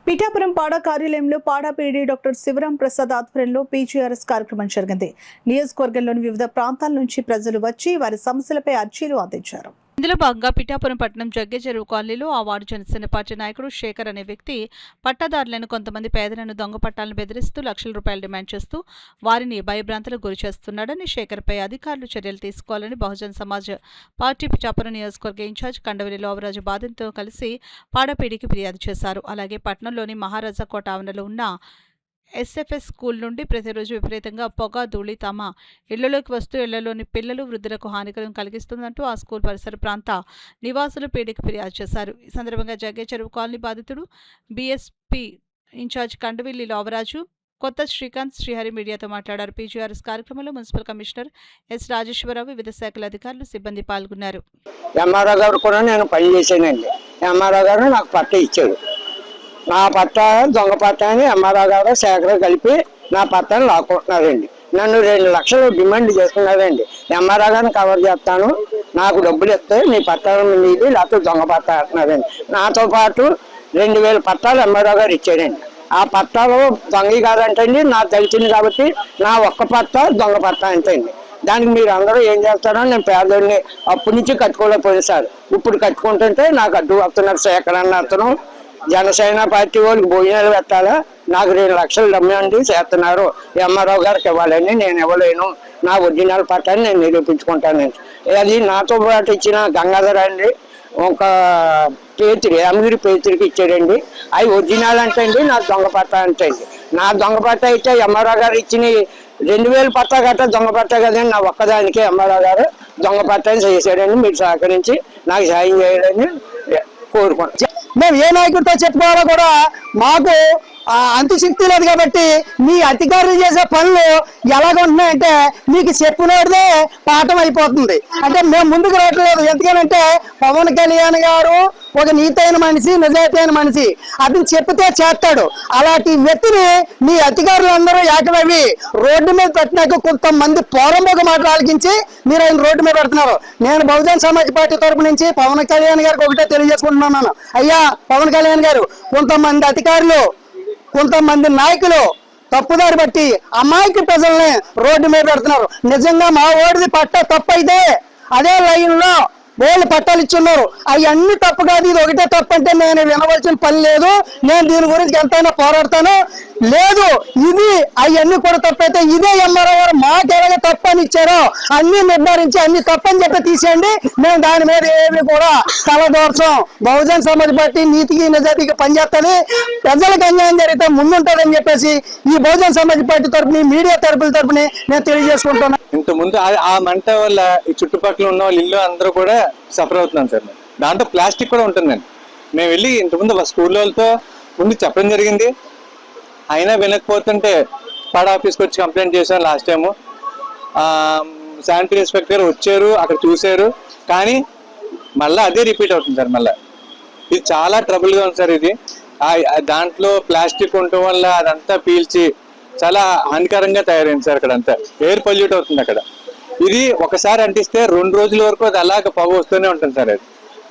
పిఠాపురం పాడా కార్యాలయంలో పాడా పీడీ డాక్టర్ శివరాం ప్రసాద్ ఆధ్వర్యంలో పీజీఆర్ఎస్ కార్యక్రమం జరిగింది. నియోజకవర్గంలోని వివిధ ప్రాంతాల నుంచి ప్రజలు వచ్చి వారి సమస్యలపై అర్జీలు అందించారు. ఇందులో భాగంగా పిఠాపురం పట్టణం జగ్గె చెరువు కాలనీలో ఆ వార్డు జనసేన పార్టీ నాయకుడు శేఖర్ అనే వ్యక్తి పట్టాదారులను కొంతమంది పేదలను దొంగ పట్టాలను బెదిరిస్తూ లక్షల రూపాయలు డిమాండ్ చేస్తూ వారిని భయభ్రాంతులకు గురి చేస్తున్నాడని, శేఖర్పై అధికారులు చర్యలు తీసుకోవాలని బహుజన్ సమాజ్ పార్టీ పిఠాపురం నియోజకవర్గ ఇన్ఛార్జ్ కండవల్లి లోవరాజు బాధితులతో కలిసి పాడపీడికి ఫిర్యాదు చేశారు. అలాగే పట్టణంలోని మహారాజా కోట ఆవరణలో ఉన్న ఎస్ఎఫ్ఎస్ స్కూల్ నుండి ప్రతిరోజు విపరీతంగా పొగ ధూళి తమ ఇళ్లలోకి వస్తూ ఇళ్లలోని పిల్లలు వృద్ధులకు హానికరం కలిగిస్తుందంటూ ఆ స్కూల్ పరిసర ప్రాంత నివాసులు పీడికి ఫిర్యాదు చేశారు. ఈ సందర్భంగా జగ్గె చెరువు కాలనీ బాధితుడు బీఎస్పీ ఇన్ఛార్జ్ కండవిల్లి లోవరాజు, కొత్త శ్రీకాంత్, శ్రీహరి మీడియాతో మాట్లాడారు. పీజీఆర్ఎస్ కార్యక్రమంలో మున్సిపల్ కమిషనర్ ఎస్ రాజేశ్వరరావు, వివిధ శాఖల అధికారులు, సిబ్బంది పాల్గొన్నారు. ఎంఆర్ఓ గారు కూడా నేను పని చేశానండి. ఎంఆర్ఓ గారు నాకు పట్ట ఇచ్చాడు. నా పట్ట దొంగ పట్ట అని ఎంఆర్ఓ గారు శేఖర్ కలిపి నా పట్టాన్ని లాక్కుంటున్నారండి. నన్ను 2 లక్షలు డిమాండ్ చేస్తున్నారండి. ఎంఆర్ఓ గారిని కవర్ చేస్తాను, నాకు డబ్బులు ఇస్తే నీ పట్టాలు నీది, లేకపోతే దొంగ పట్ట అంటున్నారండి. నాతో పాటు 2000 పట్టాలు ఎంఆర్ఓ గారు ఇచ్చారండి. ఆ పట్టాలు దొంగ కాదంటండి, నాకు తెలిసింది కాబట్టి నా ఒక్క పట్ట దొంగ పట్ట అంటండి. దానికి మీరు అందరూ ఏం చేస్తారో, నేను పేదోడిని అప్పటి నుంచి కట్టుకోలేకపోయింది సార్. ఇప్పుడు కట్టుకుంటుంటే నాకు అడ్డు వస్తున్నారు. శేఖర్ అన్న అతను జనసేన పార్టీ వాళ్ళకి భోజనాలు పెట్టాలా, నాకు 2 లక్షలు డమ్మండి చేస్తున్నారు, ఎంఆర్ఓ గారికి ఇవ్వాలని. నేను ఇవ్వలేను, నా ఒరిజినల్ పట్టాన్ని నేను నిరూపించుకుంటానండి. అది నాతో పాటు ఇచ్చిన గంగాధర్ అండి, ఒక పేతురి అమగిరి పేతురికి ఇచ్చాడండి. అవి ఒరిజినల్ అంటే అండి, నా దొంగ పట్ట అంటే అండి. నా దొంగ పట్ట అయితే ఎంఆర్ఓ గారు ఇచ్చిన 2000 పట్టా గట్ట దొంగ పట్ట కదండి. నా ఒక్కదానికి ఎంఆర్ఓ గారు దొంగ పట్టని చేశాడండి. మీరు సహకరించి నాకు సాయం చేయాలని కోరుకుంటున్నాను. మేము ఏ నాయకుడితో చెప్పుకోవాలో కూడా మాకు అంతుశక్తి లేదు కాబట్టి మీ అధికారులు చేసే పనులు ఎలాగుంటున్నాయంటే మీకు చెప్పినదే పాఠం అయిపోతుంది. అంటే మేము ముందుకు రావట్లేదు. ఎందుకనంటే పవన్ కళ్యాణ్ గారు ఒక నీతైన మనిషి, నిజాయితీ అయిన మనిషి, అతను చెప్తే చేస్తాడు. అలాంటి వ్యక్తిని మీ అధికారులందరూ ఏకమవి రోడ్డు మీద పెట్టినాక కొంతమంది పోరంబోక మాటలు ఆలకించి మీరు ఆయన రోడ్డు మీద పెడుతున్నారు. నేను బహుజన్ సమాజ్ పార్టీ తరపు నుంచి పవన్ కళ్యాణ్ గారికి ఒకటే తెలియజేసుకుంటున్నాను. అయ్యా పవన్ కళ్యాణ్ గారు, కొంతమంది అధికారులు, కొంతమంది నాయకులు తప్పుదారి బట్టి అమాయక ప్రజల్ని రోడ్డు మీద పెడుతున్నారు. నిజంగా మా ఓడిది పట్ట తప్పు అయితే అదే లైన్ లో వాళ్ళు పట్టాలు ఇచ్చున్నారు. అవన్నీ తప్పు కాదు, ఇది ఒకటే తప్పు అంటే నేను వినవలసిన పని లేదు. నేను దీని గురించి ఎంతైనా పోరాడతాను. లేదు, ఇది అవన్నీ కూడా తప్పు అయితే ఇదే ఎంఆర్ఓ గారు మాకు ఎలాగ తప్పు అని ఇచ్చారో అన్ని నిర్ధారించి అన్ని తప్పని చెప్పి తీసేయండి. మేము దాని మీద ఏమి కూడా తలదోర్చం. బహుజన్ సమాజ్ పార్టీ నీతికి నిజాయితీకి పనిచేస్తుంది. ప్రజలకు అన్యాయం జరిగితే ముందుంటుందని చెప్పేసి ఈ బహుజన్ సమాజ్ పార్టీ తరపుని, మీడియా తరపుని నేను తెలియజేసుకుంటున్నాను. ఇంత ముందు ఆ మంట వల్ల ఈ చుట్టుపక్కల ఉన్న వాళ్ళ ఇల్లు అందరూ కూడా సఫర్ అవుతున్నాం సార్. దాంట్లో ప్లాస్టిక్ కూడా ఉంటుందండి. మేము వెళ్ళి ఇంతకుముందు స్కూల్ వాళ్ళతో ముందు చెప్పడం జరిగింది, అయినా వినకపోతుంటే పాడ ఆఫీస్కి వచ్చి కంప్లైంట్ చేశాను. లాస్ట్ టైము శానిటరీ ఇన్స్పెక్టర్ వచ్చారు, అక్కడ చూశారు, కానీ మళ్ళీ అదే రిపీట్ అవుతుంది సార్. మళ్ళీ ఇది చాలా ట్రబుల్గా ఉంది సార్. ఇది దాంట్లో ప్లాస్టిక్ ఉండటం వల్ల అదంతా పీల్చి చాలా హానికరంగా తయారైంది సార్. అక్కడ అంతా ఎయిర్ పొల్యూట్ అవుతుంది అక్కడ. ఇది ఒకసారి అంటిస్తే 2 రోజుల వరకు అది అలాగ పొగ వస్తూనే ఉంటుంది సార్. అది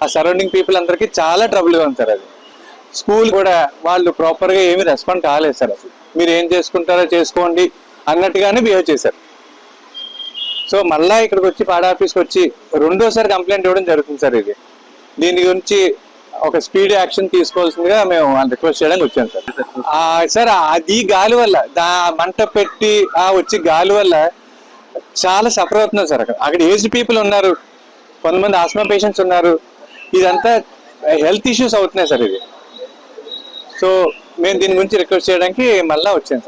ఆ సరౌండింగ్ పీపుల్ అందరికీ చాలా ట్రబుల్గా ఉంది సార్. అది స్కూల్ కూడా వాళ్ళు ప్రాపర్గా ఏమీ రెస్పాండ్ కాలేదు సార్. అసలు మీరు ఏం చేసుకుంటారో చేసుకోండి అన్నట్టుగానే బిహేవ్ చేశారు. సో మళ్ళీ ఇక్కడికి వచ్చి పాడ ఆఫీస్కి వచ్చి 2వ కంప్లైంట్ ఇవ్వడం జరుగుతుంది సార్. ఇది దీని గురించి ఒక స్పీడ్ యాక్షన్ తీసుకోవాల్సిందిగా మేము రిక్వెస్ట్ చేయడానికి వచ్చాం సార్. సార్ అది గాలి వల్ల మంట పెట్టి వచ్చి గాలి వల్ల చాలా సఫర్ అవుతున్నారు సార్. అక్కడ ఏజ్డ్ పీపుల్ ఉన్నారు, కొంతమంది ఆస్మా పేషెంట్స్ ఉన్నారు. ఇదంతా హెల్త్ ఇష్యూస్ అవుతున్నాయి సార్. ఇది సో మేము దీని గురించి రిక్వెస్ట్ చేయడానికి మళ్ళీ వచ్చాం సార్.